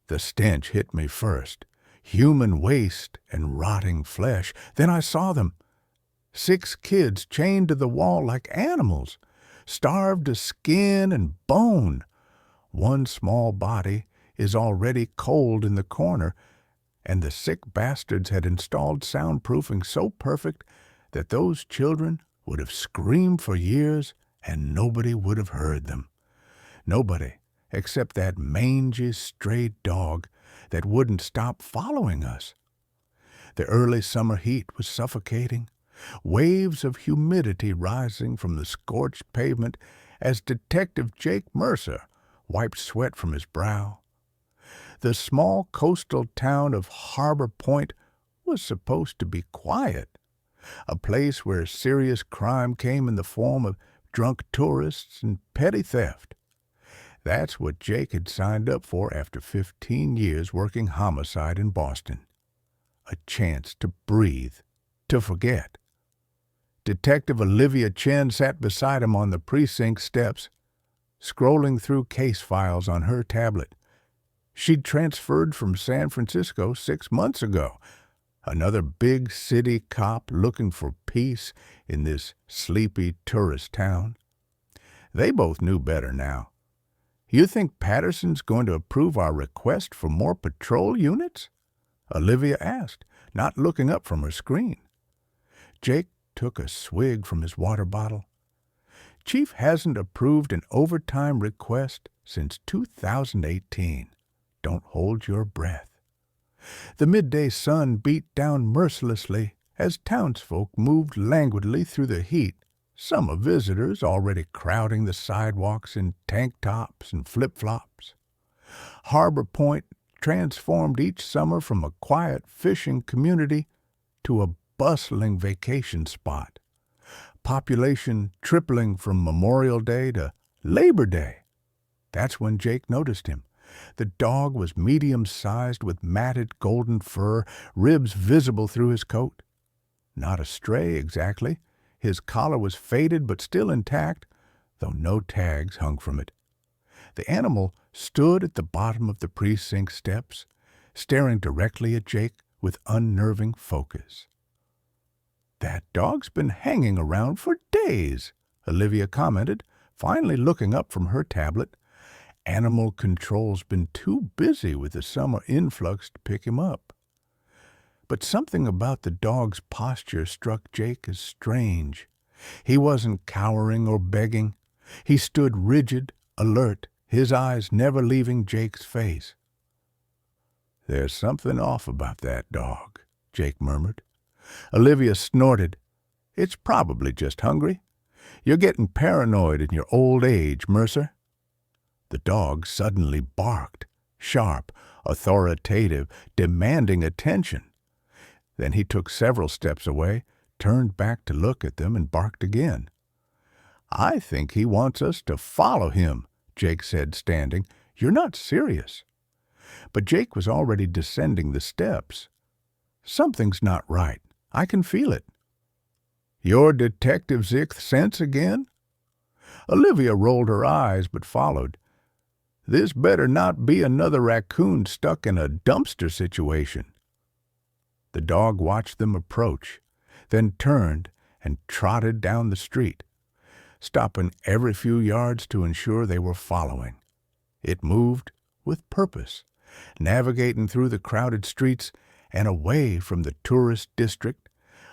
The stench hit me first. Human waste and rotting flesh. Then I saw them. 6 kids chained to the wall like animals, starved to skin and bone. One small body is already cold in the corner, and the sick bastards had installed soundproofing so perfect that those children would have screamed for years and nobody would have heard them. Nobody except that mangy stray dog that wouldn't stop following us. The early summer heat was suffocating, waves of humidity rising from the scorched pavement as Detective Jake Mercer wiped sweat from his brow. The small coastal town of Harbor Point was supposed to be quiet, a place where serious crime came in the form of drunk tourists and petty theft. That's what Jake had signed up for after 15 years working homicide in Boston. A chance to breathe, to forget. Detective Olivia Chen sat beside him on the precinct steps, scrolling through case files on her tablet. She'd transferred from San Francisco 6 months ago. Another big city cop looking for peace in this sleepy tourist town. They both knew better now. You think Patterson's going to approve our request for more patrol units? Olivia asked, not looking up from her screen. Jake took a swig from his water bottle. Chief hasn't approved an overtime request since 2018. Don't hold your breath. The midday sun beat down mercilessly as townsfolk moved languidly through the heat, summer visitors already crowding the sidewalks in tank tops and flip-flops. Harbor Point transformed each summer from a quiet fishing community to a bustling vacation spot, population tripling from Memorial Day to Labor Day. That's when Jake noticed him. The dog was medium-sized with matted golden fur, ribs visible through his coat. Not a stray, exactly. His collar was faded but still intact, though no tags hung from it. The animal stood at the bottom of the precinct steps, staring directly at Jake with unnerving focus. "That dog's been hanging around for days," Olivia commented, finally looking up from her tablet. Animal control's been too busy with the summer influx to pick him up. But something about the dog's posture struck Jake as strange. He wasn't cowering or begging. He stood rigid, alert, his eyes never leaving Jake's face. "There's something off about that dog," Jake murmured. Olivia snorted. "It's probably just hungry. You're getting paranoid in your old age, Mercer." The dog suddenly barked, sharp, authoritative, demanding attention. Then he took several steps away, turned back to look at them, and barked again. "I think he wants us to follow him," Jake said, standing. "You're not serious." But Jake was already descending the steps. "Something's not right. I can feel it." "Your Detective Sixth Sense again?" Olivia rolled her eyes but followed. "This better not be another raccoon stuck in a dumpster situation." The dog watched them approach, then turned and trotted down the street, stopping every few yards to ensure they were following. It moved with purpose, navigating through the crowded streets and away from the tourist district,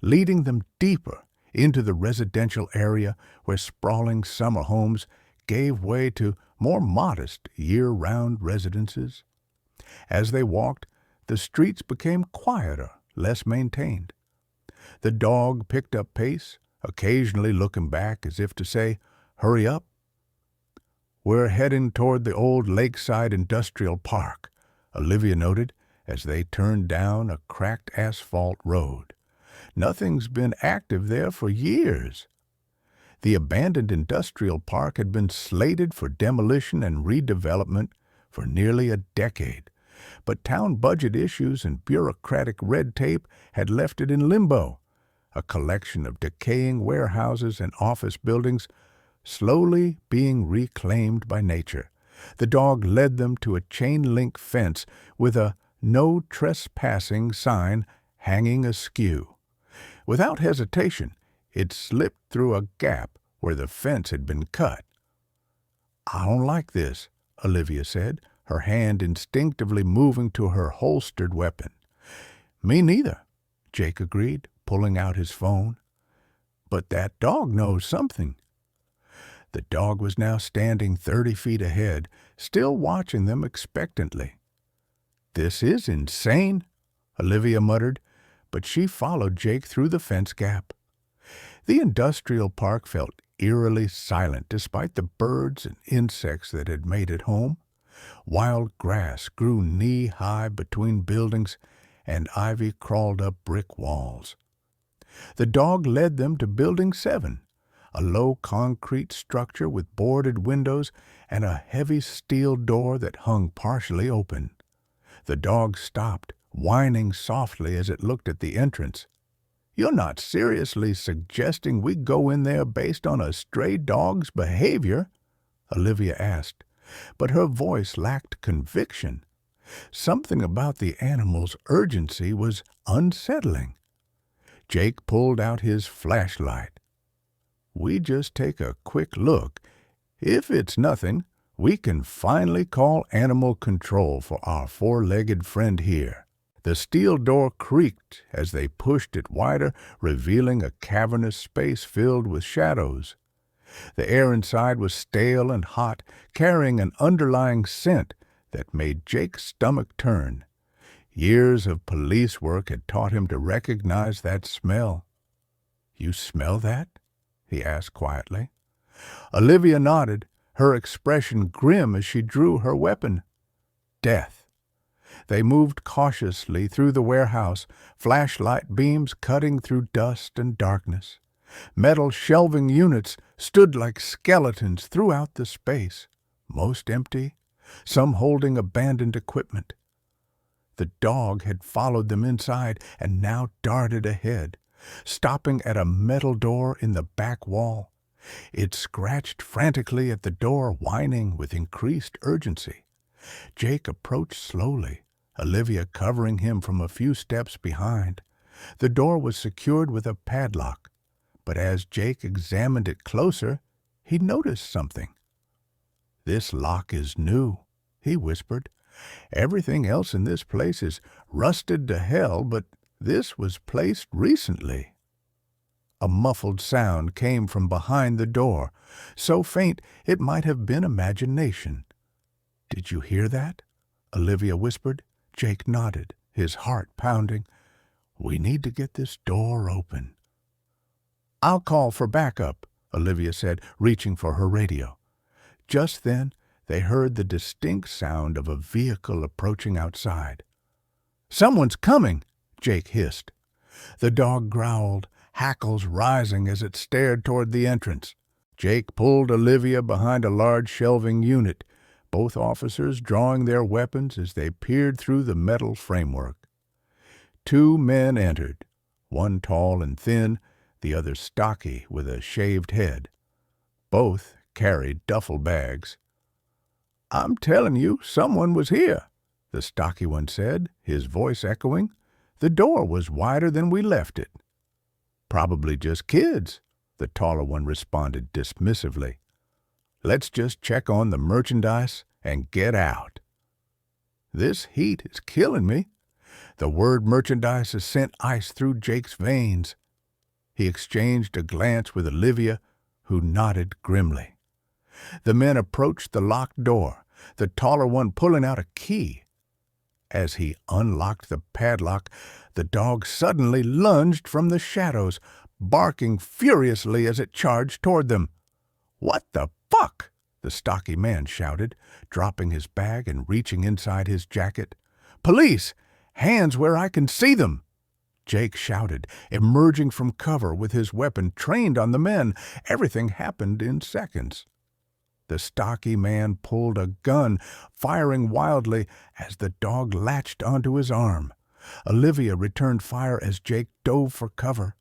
leading them deeper into the residential area where sprawling summer homes gave way to more modest year-round residences. As they walked, the streets became quieter, less maintained. The dog picked up pace, occasionally looking back as if to say, "Hurry up." "We're heading toward the old lakeside industrial park," Olivia noted as they turned down a cracked asphalt road. "Nothing's been active there for years." The abandoned industrial park had been slated for demolition and redevelopment for nearly a decade, but town budget issues and bureaucratic red tape had left it in limbo, a collection of decaying warehouses and office buildings slowly being reclaimed by nature, The dog led them to a chain-link fence with a "No Trespassing" sign hanging askew. Without hesitation, it slipped through a gap where the fence had been cut. "I don't like this," Olivia said, her hand instinctively moving to her holstered weapon. "Me neither," Jake agreed, pulling out his phone. "But that dog knows something." The dog was now standing 30 feet ahead, still watching them expectantly. "This is insane," Olivia muttered, but she followed Jake through the fence gap. The industrial park felt eerily silent despite the birds and insects that had made it home. Wild grass grew knee-high between buildings, and ivy crawled up brick walls. The dog led them to Building 7, a low concrete structure with boarded windows and a heavy steel door that hung partially open. The dog stopped, whining softly as it looked at the entrance. "You're not seriously suggesting we go in there based on a stray dog's behavior?" Olivia asked, but her voice lacked conviction. Something about the animal's urgency was unsettling. Jake pulled out his flashlight. "We just take a quick look. If it's nothing, we can finally call animal control for our four-legged friend here." The steel door creaked as they pushed it wider, revealing a cavernous space filled with shadows. The air inside was stale and hot, carrying an underlying scent that made Jake's stomach turn. Years of police work had taught him to recognize that smell. "You smell that?" he asked quietly. Olivia nodded, her expression grim as she drew her weapon. Death. They moved cautiously through the warehouse, flashlight beams cutting through dust and darkness. Metal shelving units stood like skeletons throughout the space, most empty, some holding abandoned equipment. The dog had followed them inside and now darted ahead, stopping at a metal door in the back wall. It scratched frantically at the door, whining with increased urgency. Jake approached slowly, Olivia covering him from a few steps behind. The door was secured with a padlock, but as Jake examined it closer, he noticed something. "This lock is new," he whispered. "Everything else in this place is rusted to hell, but this was placed recently." A muffled sound came from behind the door, so faint it might have been imagination. "Did you hear that?" Olivia whispered. Jake nodded, his heart pounding. "We need to get this door open." "I'll call for backup," Olivia said, reaching for her radio. Just then, they heard the distinct sound of a vehicle approaching outside. "Someone's coming!" Jake hissed. The dog growled, hackles rising as it stared toward the entrance. Jake pulled Olivia behind a large shelving unit, both officers drawing their weapons as they peered through the metal framework. 2 men entered, one tall and thin, the other stocky with a shaved head. Both carried duffel bags. "I'm telling you, someone was here," the stocky one said, his voice echoing. "The door was wider than we left it." "Probably just kids," the taller one responded dismissively. "Let's just check on the merchandise and get out." "This heat is killing me." The word merchandise has sent ice through Jake's veins. He exchanged a glance with Olivia, who nodded grimly. The men approached the locked door, the taller one pulling out a key. As he unlocked the padlock, the dog suddenly lunged from the shadows, barking furiously as it charged toward them. "What the fuck?" the stocky man shouted, dropping his bag and reaching inside his jacket. "Police! Hands where I can see them!" Jake shouted, emerging from cover with his weapon trained on the men. Everything happened in seconds. The stocky man pulled a gun, firing wildly as the dog latched onto his arm. Olivia returned fire as Jake dove for cover.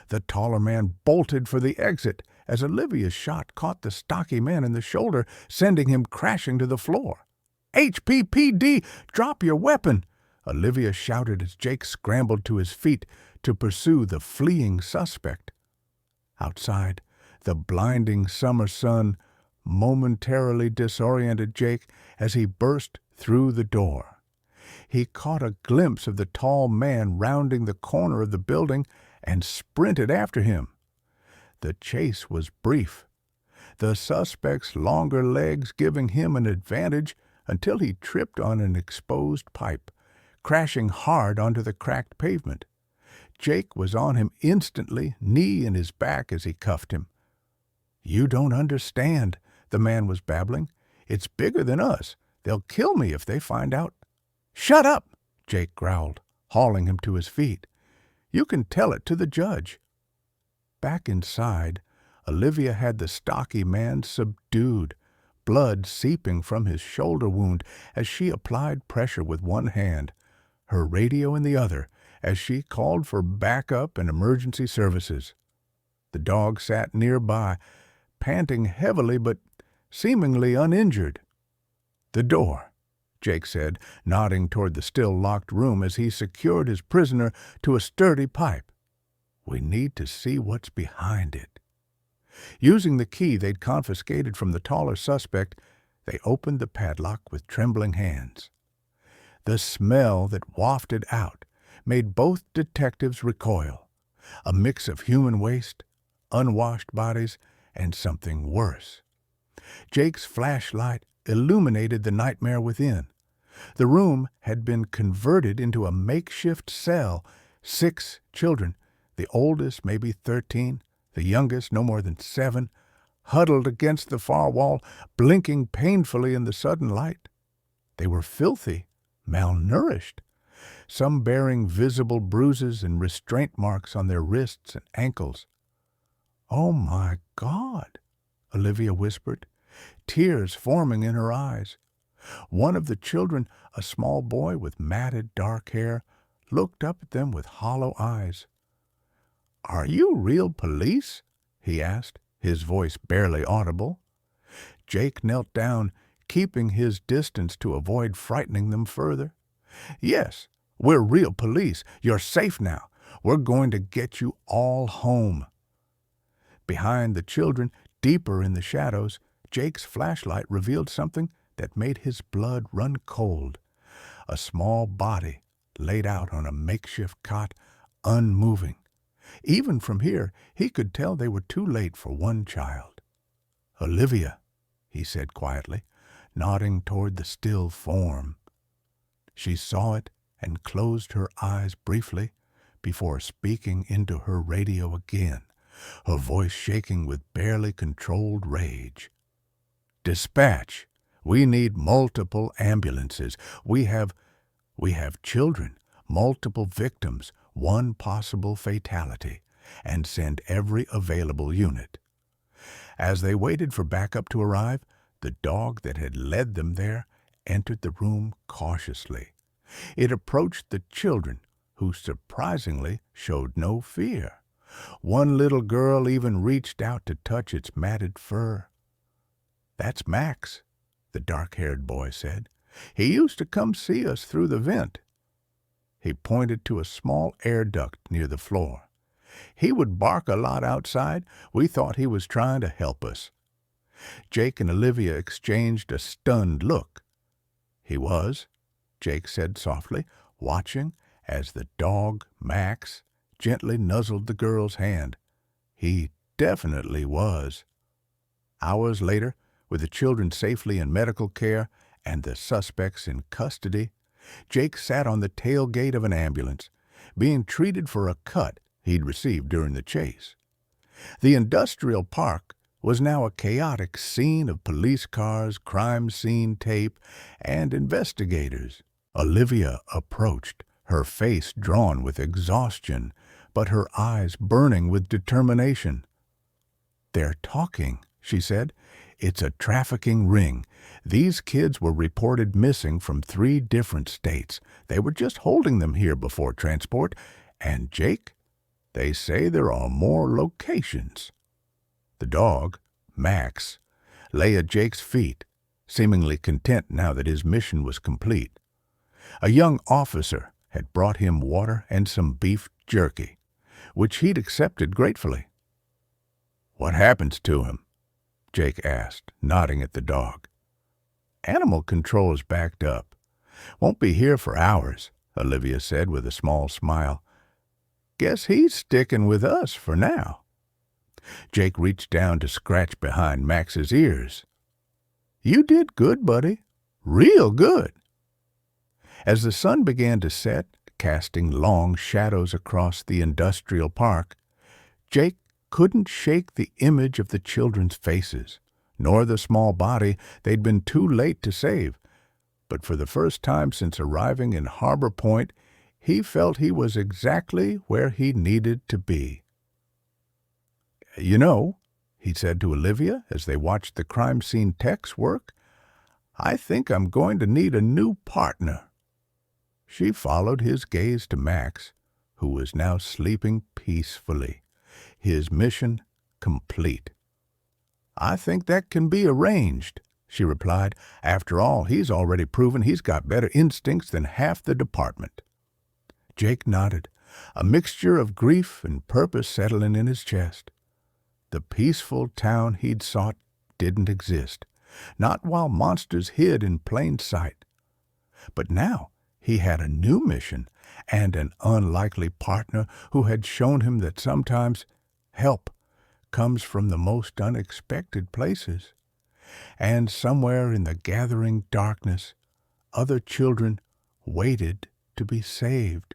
The taller man bolted for the exit as Olivia's shot caught the stocky man in the shoulder, sending him crashing to the floor. "HPPD, drop your weapon!" Olivia shouted as Jake scrambled to his feet to pursue the fleeing suspect. Outside, the blinding summer sun momentarily disoriented Jake as he burst through the door. He caught a glimpse of the tall man rounding the corner of the building and sprinted after him. The chase was brief, the suspect's longer legs giving him an advantage until he tripped on an exposed pipe, crashing hard onto the cracked pavement. Jake was on him instantly, knee in his back as he cuffed him. "You don't understand," the man was babbling. "It's bigger than us. They'll kill me if they find out." "Shut up," Jake growled, hauling him to his feet. "You can tell it to the judge." Back inside, Olivia had the stocky man subdued, blood seeping from his shoulder wound as she applied pressure with one hand, her radio in the other, as she called for backup and emergency services. The dog sat nearby, panting heavily but seemingly uninjured. "The door," Jake said, nodding toward the still-locked room as he secured his prisoner to a sturdy pipe. "We need to see what's behind it." Using the key they'd confiscated from the taller suspect, they opened the padlock with trembling hands. The smell that wafted out made both detectives recoil, a mix of human waste, unwashed bodies, and something worse. Jake's flashlight illuminated the nightmare within. The room had been converted into a makeshift cell. 6 children, the oldest maybe 13, the youngest no more than 7, huddled against the far wall, blinking painfully in the sudden light. They were filthy, malnourished, some bearing visible bruises and restraint marks on their wrists and ankles. "Oh, my God," Olivia whispered, tears forming in her eyes. One of the children, a small boy with matted dark hair, looked up at them with hollow eyes. "Are you real police?" he asked, his voice barely audible. Jake knelt down, keeping his distance to avoid frightening them further. "Yes, we're real police. You're safe now. We're going to get you all home." Behind the children, deeper in the shadows, Jake's flashlight revealed something that made his blood run cold. A small body laid out on a makeshift cot, unmoving. Even from here, he could tell they were too late for one child. "Olivia," he said quietly, nodding toward the still form. She saw it and closed her eyes briefly before speaking into her radio again, her voice shaking with barely controlled rage. "Dispatch, we need multiple ambulances. We have children, multiple victims, one possible fatality, and send every available unit." As they waited for backup to arrive, the dog that had led them there entered the room cautiously. It approached the children, who surprisingly showed no fear. One little girl even reached out to touch its matted fur. "That's Max," the dark-haired boy said. "He used to come see us through the vent." He pointed to a small air duct near the floor. "He would bark a lot outside. We thought he was trying to help us." Jake and Olivia exchanged a stunned look. "He was," Jake said softly, watching as the dog, Max, gently nuzzled the girl's hand. "He definitely was." Hours later, with the children safely in medical care and the suspects in custody, Jake sat on the tailgate of an ambulance, being treated for a cut he'd received during the chase. The industrial park was now a chaotic scene of police cars, crime scene tape, and investigators. Olivia approached, her face drawn with exhaustion, but her eyes burning with determination. "They're talking," she said. "It's a trafficking ring. These kids were reported missing from 3 different states. They were just holding them here before transport. And, Jake, they say there are more locations." The dog, Max, lay at Jake's feet, seemingly content now that his mission was complete. A young officer had brought him water and some beef jerky, which he'd accepted gratefully. "What happens to him?" Jake asked, nodding at the dog. "Animal control's backed up. Won't be here for hours," Olivia said with a small smile. "Guess he's sticking with us for now." Jake reached down to scratch behind Max's ears. "You did good, buddy. Real good." As the sun began to set, casting long shadows across the industrial park, Jake couldn't shake the image of the children's faces, nor the small body they'd been too late to save. But for the first time since arriving in Harbor Point, he felt he was exactly where he needed to be. "You know," he said to Olivia as they watched the crime scene techs work, "I think I'm going to need a new partner." She followed his gaze to Max, who was now sleeping peacefully, his mission complete. "I think that can be arranged," she replied. "After all, he's already proven he's got better instincts than half the department." Jake nodded, a mixture of grief and purpose settling in his chest. The peaceful town he'd sought didn't exist, not while monsters hid in plain sight. But now he had a new mission and an unlikely partner who had shown him that sometimes help comes from the most unexpected places. And somewhere in the gathering darkness, other children waited to be saved.